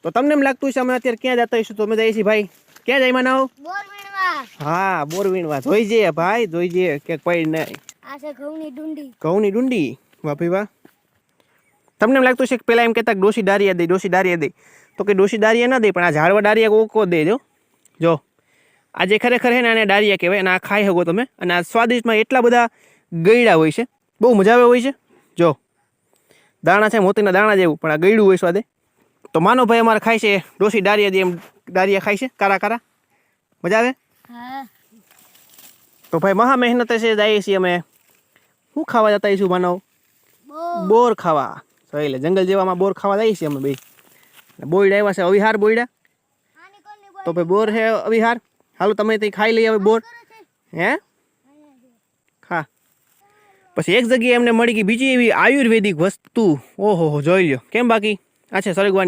તો તમને એમ લાગતું છે અમે અત્યારે ક્યાં જતા હશું? તો અમે જઈએ છીએ ભાઈ, ક્યાં જાય માનવ? હા, બોર વીણવા. જોઈ જઈએ ભાઈ, જોઈ જઈએ કે કોઈ નહીં. આ છે ઘઉંની ડુંડી. ઘઉંની ડુંડી, વાહ ભાઈ વાહ. તમને એમ લાગતું છે કે પેલા એમ કહેતા ડોસી ડારિયા દે, ડોસી ડારિયા દે, તો કે ડોસી ડારિયા ના દે, પણ આ ઝાડવા ડારિયા કોકો દે. જો આજે ખરેખર છે ને આને ડારિયા કહેવાય, અને આ ખાઈ શકો તમે. અને આ સ્વાદિષ્ટમાં એટલા બધા ગળ્યા હોય છે, બહુ મજા આવે હોય છે. જો દાણા છે મોતીના દાણા જેવું, પણ આ ગળ્યું હોય સ્વાદે. તો માનો ભાઈ અમારે ખાય છે ડોસી ડારિયા દે, એમ ડારિયા ખાય છે કારા કારા, મજા આવે. તો ભાઈ મહા મહેનત છે, જઈએ છીએ અમે. શું ખાવા જતા હઈશું માનવ? બોર ખાવા. એટલે જંગલ જેવામાં બોર ખાવા જઈએ છીએ અમે બે. બોયડા આવ્યા છે, અવિહાર બોયડા. તો ભાઈ બોર છે અવિહાર. હાલો તમે ત્યાં ખાઈ લઈએ હવે બોર. હે ખા. પછી એક જગ્યાએ એમને મળી ગઈ બીજી એવી આયુર્વેદિક વસ્તુ. ઓહો જોઈ લ્યો. કેમ બાકી? આ છે સરગવાની